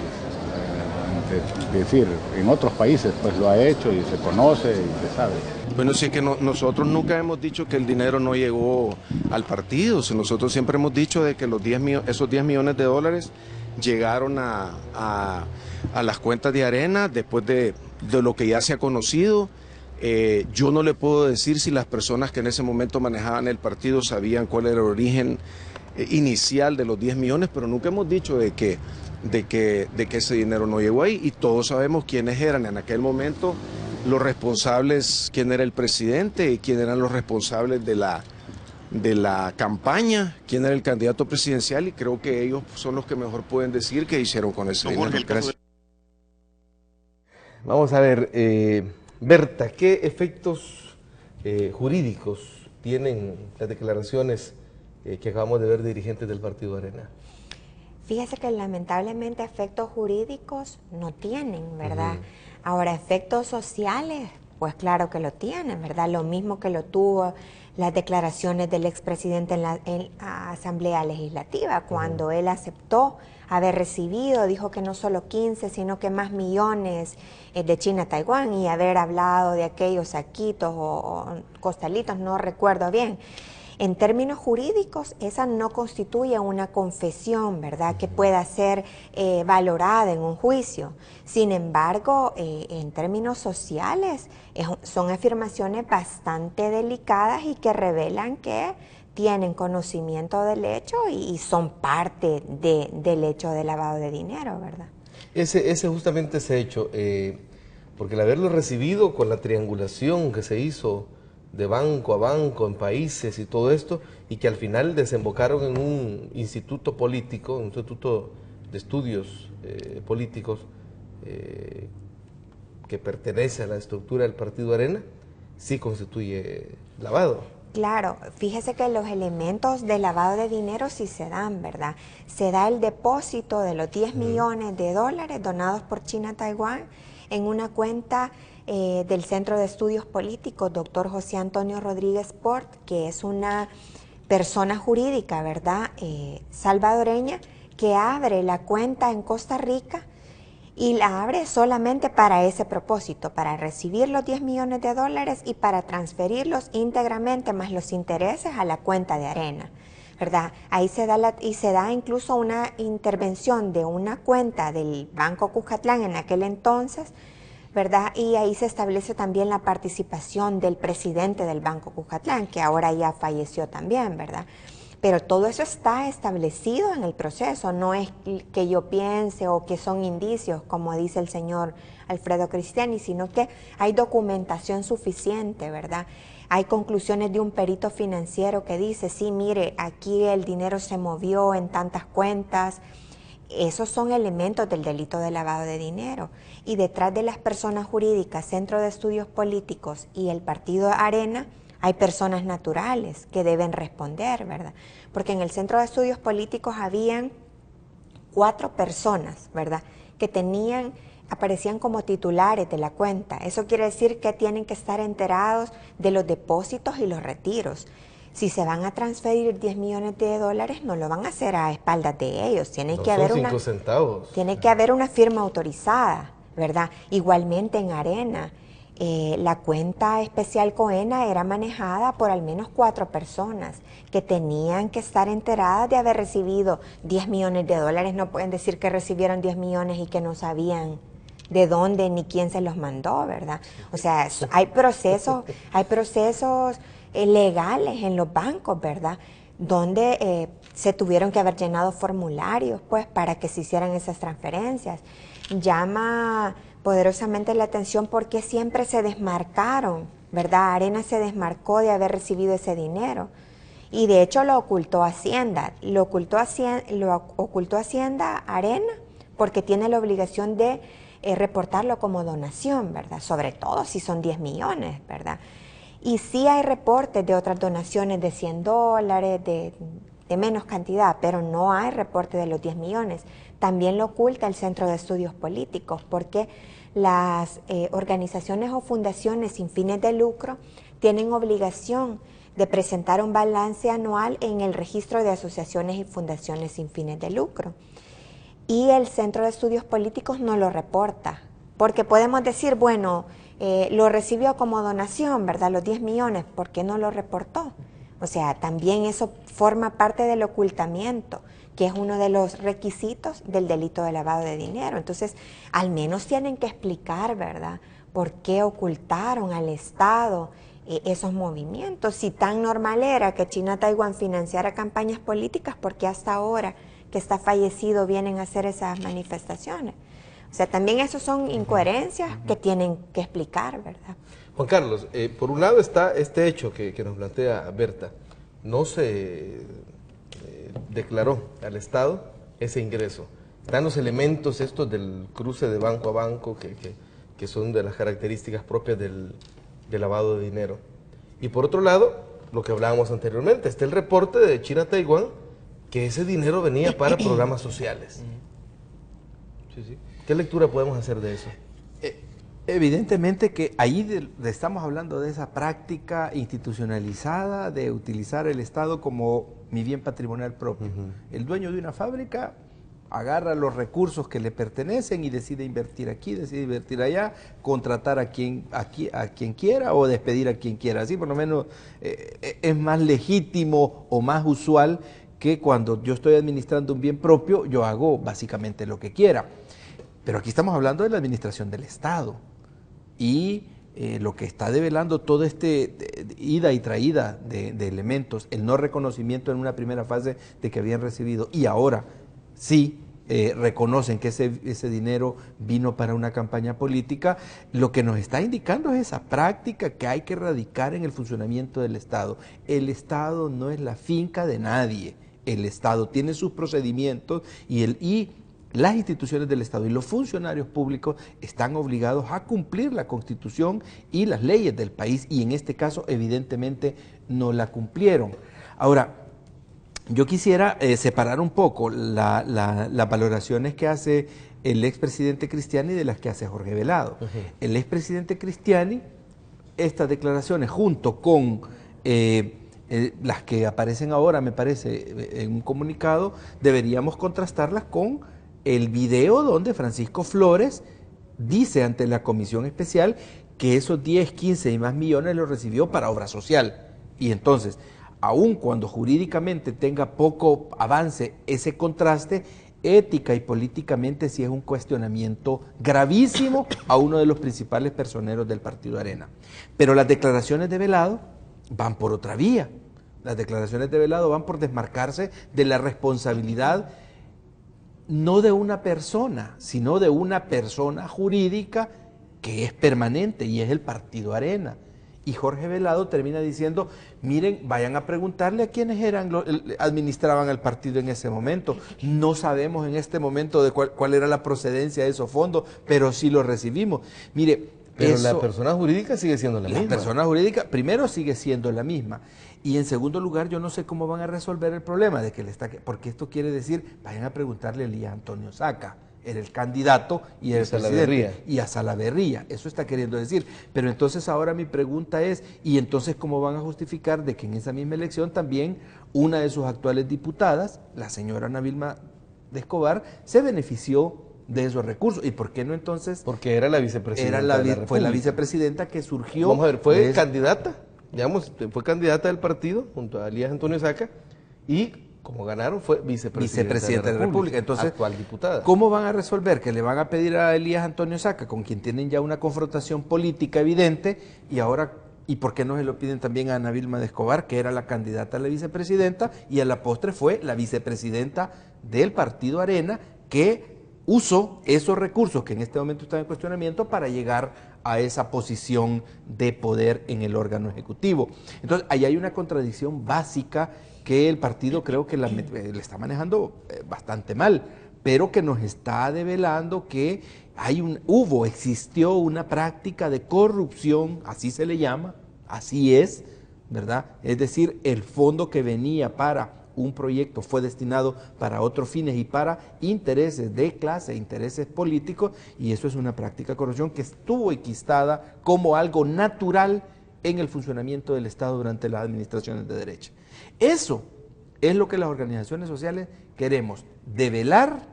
Es decir, en otros países pues lo ha hecho y se conoce y se sabe. Bueno, sí que nosotros nunca hemos dicho que el dinero no llegó al partido. Nosotros siempre hemos dicho de que esos 10 millones de dólares llegaron a las cuentas de Arena después de lo que ya se ha conocido. Yo no le puedo decir si las personas que en ese momento manejaban el partido sabían cuál era el origen inicial de los 10 millones, pero nunca hemos dicho de que ese dinero no llegó ahí, y todos sabemos quiénes eran en aquel momento los responsables, quién era el presidente y quién eran los responsables de la campaña, quién era el candidato presidencial, y creo que ellos son los que mejor pueden decir qué hicieron con ese dinero. Gracias. Vamos a ver, Berta, ¿qué efectos jurídicos tienen las declaraciones que acabamos de ver de dirigentes del Partido Arena? Fíjese que lamentablemente efectos jurídicos no tienen, ¿verdad? Ahora, efectos sociales, pues claro que lo tienen, ¿verdad? Lo mismo que lo tuvo las declaraciones del expresidente en la Asamblea Legislativa, cuando él aceptó haber recibido, dijo que no solo 15, sino que más millones de China a Taiwán, y haber hablado de aquellos saquitos o costalitos, no recuerdo bien. En términos jurídicos, esa no constituye una confesión, ¿verdad?, que pueda ser valorada en un juicio. Sin embargo, en términos sociales, son afirmaciones bastante delicadas y que revelan que tienen conocimiento del hecho y son parte del hecho de lavado de dinero, ¿verdad? Ese justamente ese hecho, porque el haberlo recibido con la triangulación que se hizo de banco a banco, en países y todo esto, y que al final desembocaron en un instituto político, un instituto de estudios políticos que pertenece a la estructura del Partido Arena, sí constituye lavado. Claro, fíjese que los elementos de lavado de dinero sí se dan, ¿verdad? Se da el depósito de los 10 millones de dólares donados por China a Taiwán en una cuenta del Centro de Estudios Políticos, doctor José Antonio Rodríguez Port, que es una persona jurídica, ¿verdad?, salvadoreña, que abre la cuenta en Costa Rica y la abre solamente para ese propósito, para recibir los 10 millones de dólares y para transferirlos íntegramente más los intereses a la cuenta de Arena, ¿verdad? Ahí se da incluso una intervención de una cuenta del Banco Cuscatlán en aquel entonces, ¿verdad? Y ahí se establece también la participación del presidente del Banco Cuscatlán, que ahora ya falleció también, ¿verdad? Pero todo eso está establecido en el proceso, no es que yo piense o que son indicios, como dice el señor Alfredo Cristiani, sino que hay documentación suficiente, ¿verdad? Hay conclusiones de un perito financiero que dice, sí, mire, aquí el dinero se movió en tantas cuentas. Esos son elementos del delito de lavado de dinero. Y detrás de las personas jurídicas, Centro de Estudios Políticos y el Partido Arena, hay personas naturales que deben responder, ¿verdad? Porque en el Centro de Estudios Políticos habían 4 personas, ¿verdad?, que aparecían como titulares de la cuenta. Eso quiere decir que tienen que estar enterados de los depósitos y los retiros. Si se van a transferir 10 millones de dólares, no lo van a hacer a espaldas de ellos. Tiene que haber 5 centavos. Tiene que haber una firma autorizada, ¿verdad? Igualmente en Arena, la cuenta especial Coena era manejada por al menos 4 personas que tenían que estar enteradas de haber recibido 10 millones de dólares. No pueden decir que recibieron 10 millones y que no sabían de dónde ni quién se los mandó, ¿verdad? O sea, hay procesos legales en los bancos, ¿verdad?, donde se tuvieron que haber llenado formularios, pues, para que se hicieran esas transferencias. Llama poderosamente la atención porque siempre se desmarcaron, ¿verdad? Arena se desmarcó de haber recibido ese dinero y de hecho lo ocultó Hacienda. Lo ocultó Hacienda Arena porque tiene la obligación de reportarlo como donación, ¿verdad? Sobre todo si son 10 millones, ¿verdad? Y sí hay reportes de otras donaciones de 100 dólares, de menos cantidad, pero no hay reporte de los 10 millones. También lo oculta el Centro de Estudios Políticos, porque las organizaciones o fundaciones sin fines de lucro tienen obligación de presentar un balance anual en el registro de asociaciones y fundaciones sin fines de lucro. y el Centro de Estudios Políticos no lo reporta, porque podemos decir, bueno, lo recibió como donación, ¿verdad? Los 10 millones, ¿por qué no lo reportó? O sea, también eso forma parte del ocultamiento, que es uno de los requisitos del delito de lavado de dinero. Entonces, al menos tienen que explicar, ¿verdad?, por qué ocultaron al Estado esos movimientos. Si tan normal era que China Taiwán financiara campañas políticas, ¿por qué hasta ahora que está fallecido vienen a hacer esas manifestaciones? O sea, también eso son incoherencias que tienen que explicar, ¿verdad? Juan Carlos, por un lado está este hecho que nos plantea Berta. No se declaró al Estado ese ingreso. Están los elementos estos del cruce de banco a banco que son de las características propias del lavado de dinero. Y por otro lado, lo que hablábamos anteriormente, está el reporte de China Taiwán que ese dinero venía para programas sociales. Sí, sí. ¿Qué lectura podemos hacer de eso? Evidentemente que ahí estamos hablando de esa práctica institucionalizada de utilizar el Estado como mi bien patrimonial propio. El dueño de una fábrica agarra los recursos que le pertenecen y decide invertir aquí, decide invertir allá, contratar a quien quiera o despedir a quien quiera. Así por lo menos es más legítimo o más usual que cuando yo estoy administrando un bien propio, yo hago básicamente lo que quiera. Pero aquí estamos hablando de la administración del Estado y lo que está develando todo ida y traída de elementos, el no reconocimiento en una primera fase de que habían recibido y ahora sí reconocen que ese dinero vino para una campaña política, lo que nos está indicando es esa práctica que hay que erradicar en el funcionamiento del Estado. El Estado no es la finca de nadie, el Estado tiene sus procedimientos y las instituciones del Estado y los funcionarios públicos están obligados a cumplir la Constitución y las leyes del país y en este caso evidentemente no la cumplieron. Ahora, yo quisiera separar un poco las valoraciones que hace el expresidente Cristiani de las que hace Jorge Velado. El expresidente Cristiani, estas declaraciones junto con las que aparecen ahora, me parece, en un comunicado, deberíamos contrastarlas con el video donde Francisco Flores dice ante la comisión especial que esos 10, 15 y más millones los recibió para obra social. Y entonces, aun cuando jurídicamente tenga poco avance ese contraste, ética y políticamente sí es un cuestionamiento gravísimo a uno de los principales personeros del Partido Arena. Pero las declaraciones de Velado van por otra vía. Las declaraciones de Velado van por desmarcarse de la responsabilidad no de una persona, sino de una persona jurídica que es permanente y es el Partido Arena. Y Jorge Velado termina diciendo, miren, vayan a preguntarle a quienes administraban el partido en ese momento. No sabemos en este momento de cuál era la procedencia de esos fondos, pero sí los recibimos. Mire, pero la persona jurídica sigue siendo la misma. La persona jurídica, primero, sigue siendo la misma. Y en segundo lugar, yo no sé cómo van a resolver el problema de que porque esto quiere decir, vayan a preguntarle a Elías Antonio Saca, era el candidato y el presidente, y a Salaverría, eso está queriendo decir. Pero entonces ahora mi pregunta es, ¿y entonces cómo van a justificar de que en esa misma elección también una de sus actuales diputadas, la señora Ana Vilma de Escobar, se benefició de esos recursos? ¿Y por qué no entonces? Porque era la vicepresidenta. Fue la vicepresidenta que surgió. Vamos a ver, fue candidata, digamos, fue candidata del partido junto a Elías Antonio Saca y como ganaron fue vicepresidenta de la República. Entonces, actual diputada. ¿Cómo van a resolver que le van a pedir a Elías Antonio Saca, con quien tienen ya una confrontación política evidente, y ahora, ¿y por qué no se lo piden también a Ana Vilma de Escobar, que era la candidata a la vicepresidenta, y a la postre fue la vicepresidenta del Partido Arena, que usó esos recursos que en este momento están en cuestionamiento para llegar a esa posición de poder en el órgano ejecutivo? Entonces, ahí hay una contradicción básica que el partido creo que le está manejando bastante mal, pero que nos está develando que existió una práctica de corrupción, así se le llama, así es, ¿verdad? Es decir, el fondo que venía para un proyecto fue destinado para otros fines y para intereses de clase, intereses políticos, y eso es una práctica de corrupción que estuvo enquistada como algo natural en el funcionamiento del Estado durante las administraciones de derecha. Eso es lo que las organizaciones sociales queremos, develar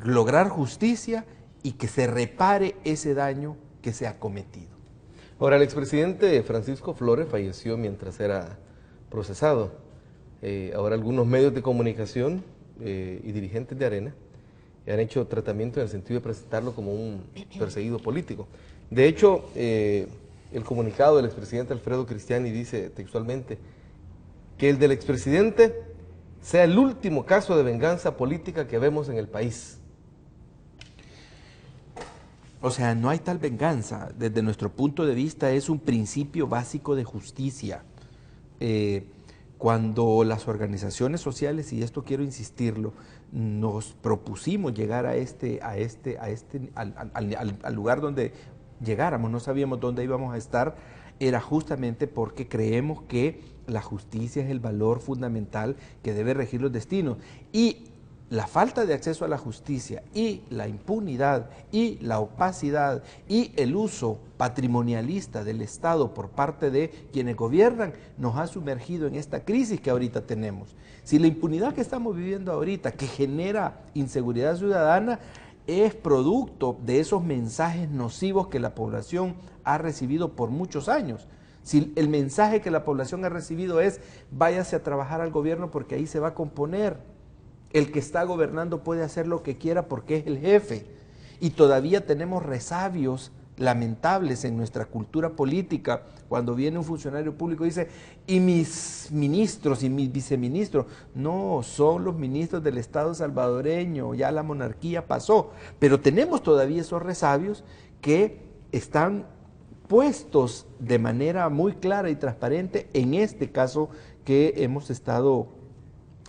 lograr justicia y que se repare ese daño que se ha cometido. Ahora, el expresidente Francisco Flores falleció mientras era procesado. Ahora algunos medios de comunicación y dirigentes de Arena han hecho tratamiento en el sentido de presentarlo como un perseguido político. De hecho, el comunicado del expresidente Alfredo Cristiani dice textualmente que el del expresidente sea el último caso de venganza política que vemos en el país. O sea, no hay tal venganza. Desde nuestro punto de vista es un principio básico de justicia. Cuando las organizaciones sociales, y esto quiero insistirlo, nos propusimos llegar al lugar donde llegáramos, no sabíamos dónde íbamos a estar, era justamente porque creemos que la justicia es el valor fundamental que debe regir los destinos. Y la falta de acceso a la justicia y la impunidad y la opacidad y el uso patrimonialista del Estado por parte de quienes gobiernan nos ha sumergido en esta crisis que ahorita tenemos. Si la impunidad que estamos viviendo ahorita, que genera inseguridad ciudadana, es producto de esos mensajes nocivos que la población ha recibido por muchos años. Si el mensaje que la población ha recibido es váyase a trabajar al gobierno porque ahí se va a componer. El que está gobernando puede hacer lo que quiera porque es el jefe. Y todavía tenemos resabios lamentables en nuestra cultura política cuando viene un funcionario público y dice, y mis ministros y mis viceministros, no, son los ministros del Estado salvadoreño, ya la monarquía pasó, pero tenemos todavía esos resabios que están puestos de manera muy clara y transparente en este caso que hemos estado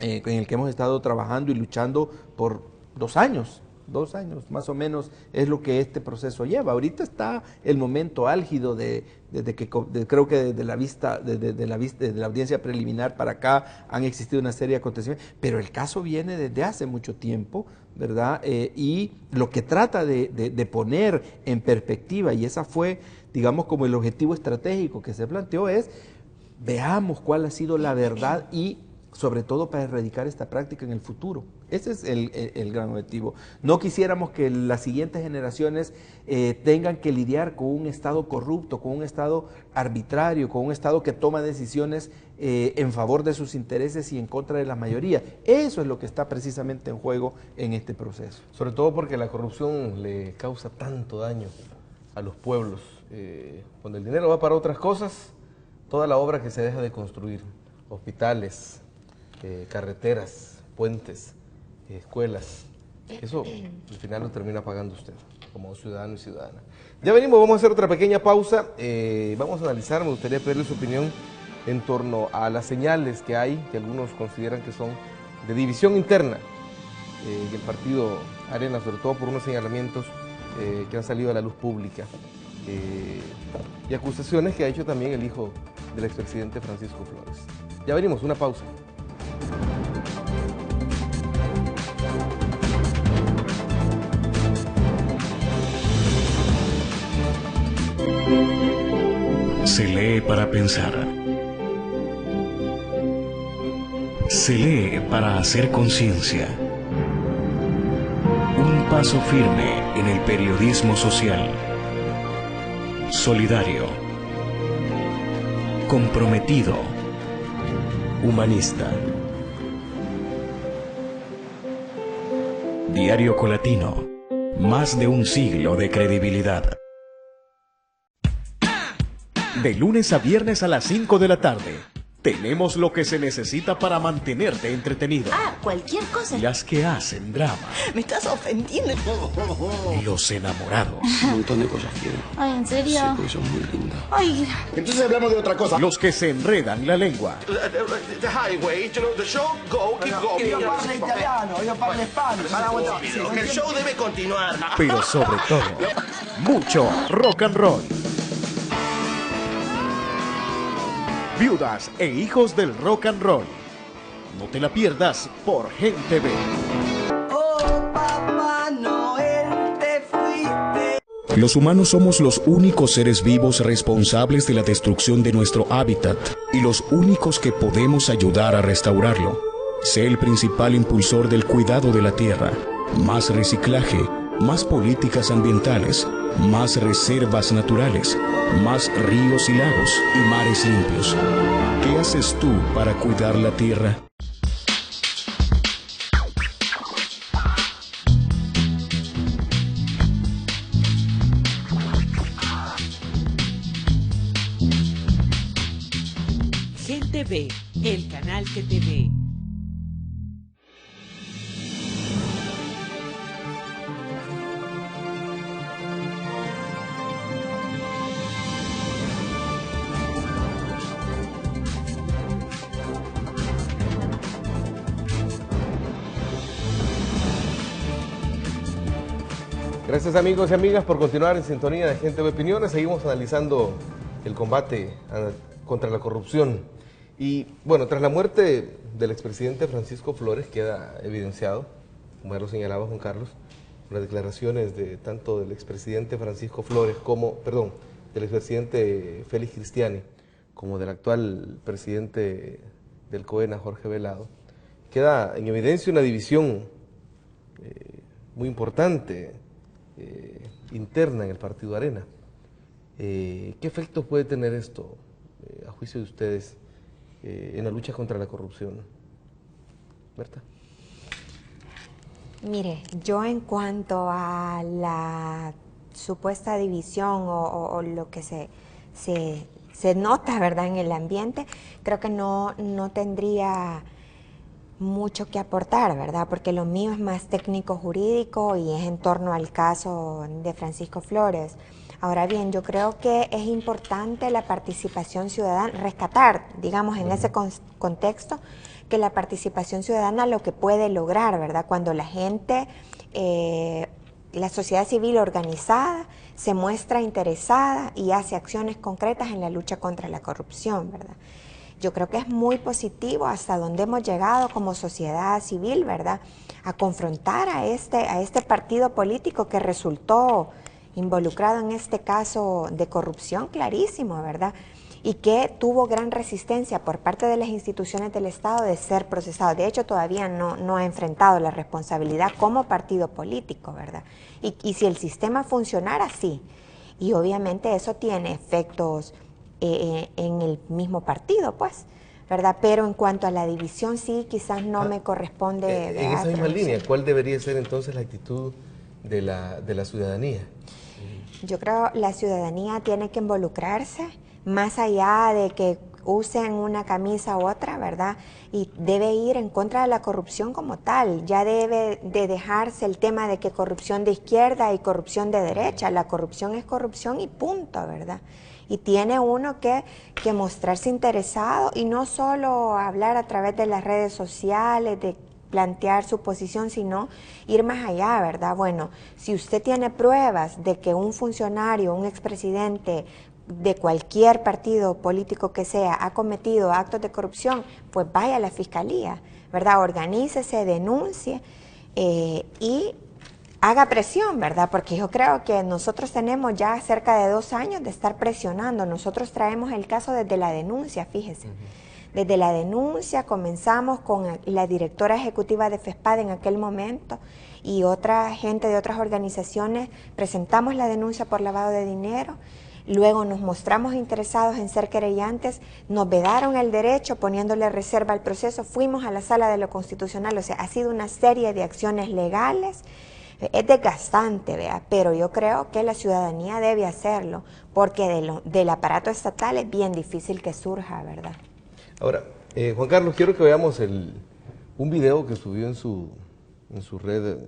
en el que hemos estado trabajando y luchando por 2 años más o menos es lo que este proceso lleva. Ahorita está el momento álgido creo que desde la audiencia preliminar para acá han existido una serie de acontecimientos, pero el caso viene desde hace mucho tiempo, ¿verdad? Y lo que trata de poner en perspectiva, y esa fue, digamos, como el objetivo estratégico que se planteó, es veamos cuál ha sido la verdad y sobre todo para erradicar esta práctica en el futuro. Ese es el gran objetivo. No quisiéramos que las siguientes generaciones tengan que lidiar con un Estado corrupto, con un Estado arbitrario, con un Estado que toma decisiones en favor de sus intereses y en contra de la mayoría. Eso es lo que está precisamente en juego en este proceso. Sobre todo porque la corrupción le causa tanto daño a los pueblos. Cuando el dinero va para otras cosas, toda la obra que se deja de construir, hospitales, carreteras, puentes, escuelas, eso al final lo termina pagando usted como ciudadano y ciudadana. Ya venimos, vamos a hacer otra pequeña pausa, vamos a analizar, me gustaría pedirle su opinión en torno a las señales que hay, que algunos consideran que son de división interna del partido Arena, sobre todo por unos señalamientos que han salido a la luz pública y acusaciones que ha hecho también el hijo del expresidente Francisco Flores. Ya venimos, una pausa. Se lee para pensar. Se lee para hacer conciencia. Un paso firme en el periodismo social. Solidario. Comprometido. Humanista. Diario Colatino. Más de un siglo de credibilidad. De lunes a viernes a las 5 de la tarde. Tenemos lo que se necesita para mantenerte entretenido. Cualquier cosa. Las que hacen drama. Me estás ofendiendo. Los enamorados. Un montón de cosas quiero. Ay, ¿en serio? Sí, porque son muy lindas. Ay. Entonces hablamos de otra cosa. Los que se enredan la lengua. The highway, the show, go, keep going. Io parlo italiano, io parlo español. El show debe continuar. Pero sobre todo, mucho rock and roll. Viudas e hijos del rock and roll. No te la pierdas por Gente V. Oh, Papá Noel, te fuiste. Los humanos somos los únicos seres vivos responsables de la destrucción de nuestro hábitat y los únicos que podemos ayudar a restaurarlo. Sé el principal impulsor del cuidado de la tierra. más reciclaje, más políticas ambientales, más reservas naturales, más ríos y lagos y mares limpios. ¿Qué haces tú para cuidar la tierra? Gente Ve, el canal que te ve. Gracias amigos y amigas por continuar en sintonía de Gente de Opiniones. Seguimos analizando el combate contra la corrupción. Y bueno, tras la muerte del expresidente Francisco Flores queda evidenciado, como ya lo señalaba Juan Carlos, las declaraciones de tanto del expresidente Francisco Flores como, del expresidente Félix Cristiani, como del actual presidente del COENA, Jorge Velado. Queda en evidencia una división muy importante interna en el Partido Arena. ¿Qué efectos puede tener esto, a juicio de ustedes, en la lucha contra la corrupción? Berta. Mire, yo en cuanto a la supuesta división o lo que se nota, ¿verdad?, en el ambiente, creo que no tendría mucho que aportar, ¿verdad? Porque lo mío es más técnico-jurídico y es en torno al caso de Francisco Flores. Ahora bien, yo creo que es importante la participación ciudadana, rescatar, digamos, en ese contexto, que la participación ciudadana lo que puede lograr, ¿verdad? Cuando la gente, la sociedad civil organizada, se muestra interesada y hace acciones concretas en la lucha contra la corrupción, ¿verdad? Yo creo que es muy positivo hasta donde hemos llegado como sociedad civil, ¿verdad?, a confrontar a este partido político que resultó involucrado en este caso de corrupción clarísimo, ¿verdad?, y que tuvo gran resistencia por parte de las instituciones del Estado de ser procesado. De hecho, todavía no ha enfrentado la responsabilidad como partido político, ¿verdad? Y si el sistema funcionara, sí. Y obviamente eso tiene efectos en el mismo partido, pues, ¿verdad? Pero en cuanto a la división, sí, quizás no me corresponde. En esa misma línea, ¿cuál debería ser entonces la actitud de la ciudadanía? Yo creo que la ciudadanía tiene que involucrarse, más allá de que usen una camisa u otra, ¿verdad? Y debe ir en contra de la corrupción como tal. Ya debe de dejarse el tema de que corrupción de izquierda y corrupción de derecha. La corrupción es corrupción y punto, ¿verdad? Y tiene uno que mostrarse interesado y no solo hablar a través de las redes sociales, de plantear su posición, sino ir más allá, ¿verdad? Bueno, si usted tiene pruebas de que un funcionario, un expresidente de cualquier partido político que sea, ha cometido actos de corrupción, pues vaya a la fiscalía, ¿verdad? Organícese, denuncie y haga presión, ¿verdad? Porque yo creo que nosotros tenemos ya cerca de 2 años de estar presionando. Nosotros traemos el caso desde la denuncia, fíjese. Desde la denuncia comenzamos con la directora ejecutiva de FESPAD en aquel momento y otra gente de otras organizaciones. Presentamos la denuncia por lavado de dinero. Luego nos mostramos interesados en ser querellantes, nos vedaron el derecho poniéndole reserva al proceso, fuimos a la sala de lo constitucional, o sea, ha sido una serie de acciones legales. Es desgastante, ¿vea? Pero yo creo que la ciudadanía debe hacerlo, porque del aparato estatal es bien difícil que surja, ¿verdad? Ahora, Juan Carlos, quiero que veamos un video que subió en su red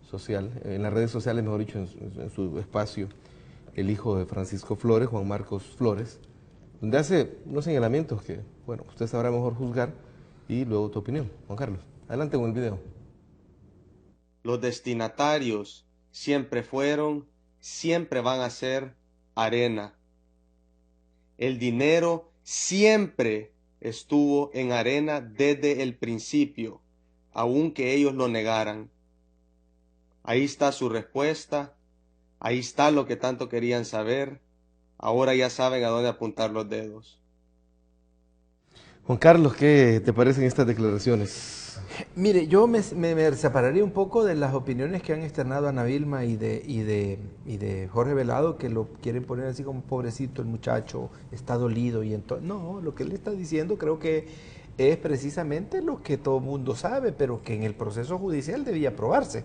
social, en las redes sociales, mejor dicho, en su espacio, el hijo de Francisco Flores, Juan Marcos Flores, donde hace unos señalamientos que, bueno, usted sabrá mejor juzgar y luego tu opinión. Juan Carlos, adelante con el video. Los destinatarios siempre fueron, siempre van a ser Arena. El dinero siempre estuvo en Arena desde el principio, aunque ellos lo negaran. Ahí está su respuesta, ahí está lo que tanto querían saber, ahora ya saben a dónde apuntar los dedos. Juan Carlos, ¿qué te parecen estas declaraciones? Mire, yo me separaría un poco de las opiniones que han externado Ana Vilma y de Jorge Velado, que lo quieren poner así como pobrecito el muchacho, está dolido y entonces... No, lo que él está diciendo creo que es precisamente lo que todo el mundo sabe, pero que en el proceso judicial debía probarse,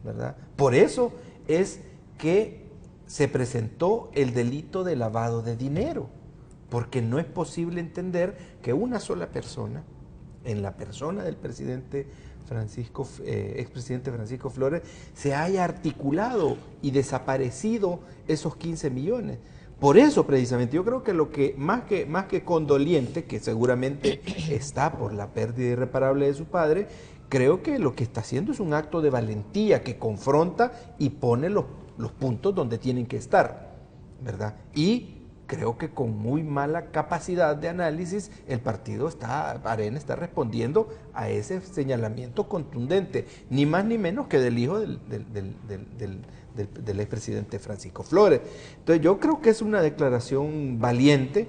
¿verdad? Por eso es que se presentó el delito de lavado de dinero, porque no es posible entender que una sola persona, en la persona del presidente expresidente Francisco Flores, se haya articulado y desaparecido esos 15 millones. Por eso, precisamente, yo creo que lo que más que condoliente, que seguramente está por la pérdida irreparable de su padre, creo que lo que está haciendo es un acto de valentía que confronta y pone los puntos donde tienen que estar, ¿verdad? Y creo que con muy mala capacidad de análisis el partido Arena está respondiendo a ese señalamiento contundente, ni más ni menos que del hijo del expresidente Francisco Flores. Entonces yo creo que es una declaración valiente,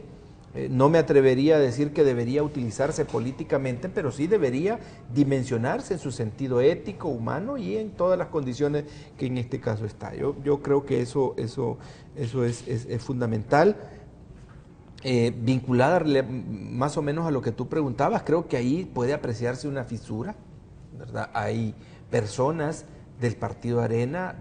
no me atrevería a decir que debería utilizarse políticamente, pero sí debería dimensionarse en su sentido ético, humano y en todas las condiciones que en este caso está. Yo creo que eso es fundamental. Vinculada más o menos a lo que tú preguntabas, creo que ahí puede apreciarse una fisura, ¿verdad? Hay personas del Partido Arena,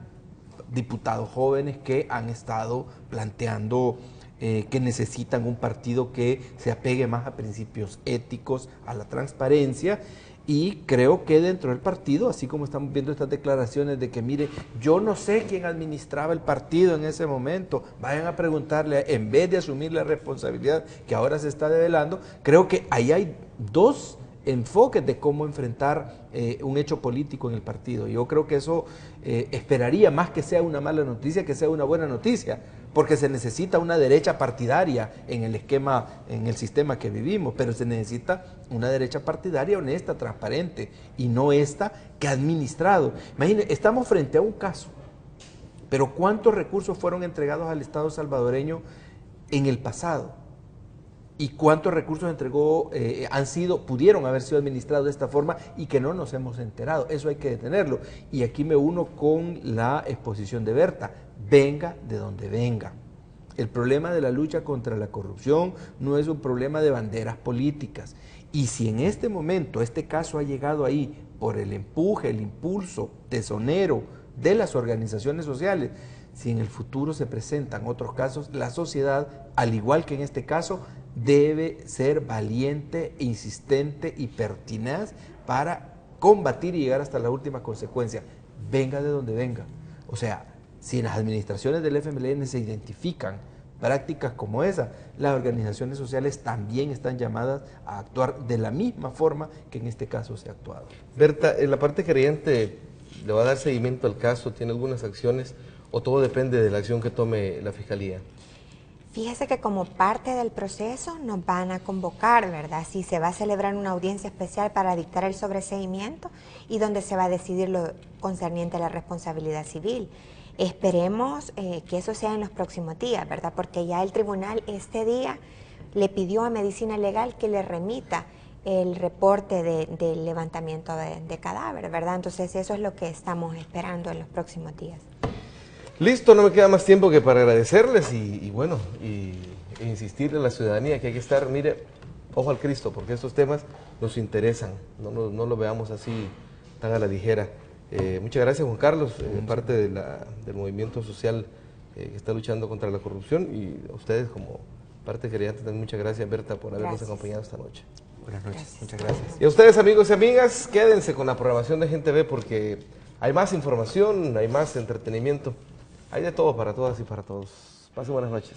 diputados jóvenes que han estado planteando que necesitan un partido que se apegue más a principios éticos, a la transparencia, y creo que dentro del partido, así como estamos viendo estas declaraciones de que, mire, yo no sé quién administraba el partido en ese momento, vayan a preguntarle, en vez de asumir la responsabilidad que ahora se está develando, creo que ahí hay dos enfoques de cómo enfrentar un hecho político en el partido. Yo creo que eso esperaría más que sea una mala noticia, que sea una buena noticia, porque se necesita una derecha partidaria en el esquema, en el sistema que vivimos, pero se necesita una derecha partidaria honesta, transparente, y no esta que ha administrado. Imagínense, estamos frente a un caso, pero ¿cuántos recursos fueron entregados al Estado salvadoreño en el pasado? ¿Y cuántos recursos entregó, pudieron haber sido administrados de esta forma y que no nos hemos enterado? Eso hay que detenerlo. Y aquí me uno con la exposición de Berta. Venga de donde venga. El problema de la lucha contra la corrupción no es un problema de banderas políticas. Y si en este momento este caso ha llegado ahí por el empuje, el impulso tesonero de las organizaciones sociales, si en el futuro se presentan otros casos, la sociedad, al igual que en este caso, debe ser valiente, insistente y pertinaz para combatir y llegar hasta la última consecuencia. Venga de donde venga. O sea, si en las administraciones del FMLN se identifican prácticas como esa, las organizaciones sociales también están llamadas a actuar de la misma forma que en este caso se ha actuado. Berta, ¿la parte querellante le va a dar seguimiento al caso? ¿Tiene algunas acciones o todo depende de la acción que tome la Fiscalía? Fíjese que como parte del proceso nos van a convocar, ¿verdad? Sí, se va a celebrar una audiencia especial para dictar el sobreseimiento y donde se va a decidir lo concerniente a la responsabilidad civil. Esperemos que eso sea en los próximos días, ¿verdad? Porque ya el tribunal este día le pidió a Medicina Legal que le remita el reporte del levantamiento de cadáver, ¿verdad? Entonces eso es lo que estamos esperando en los próximos días. Listo, no me queda más tiempo que para agradecerles y insistirle a la ciudadanía que hay que estar, mire, ojo al Cristo, porque estos temas nos interesan, no lo veamos así tan a la ligera. Muchas gracias, Juan Carlos, parte del movimiento social que está luchando contra la corrupción, y a ustedes como parte querellante también muchas gracias, Berta, por habernos acompañado esta noche. Buenas noches, muchas gracias. Y a ustedes, amigos y amigas, quédense con la programación de Gente V porque hay más información, hay más entretenimiento. Hay de todo para todas y para todos. Pasen buenas noches.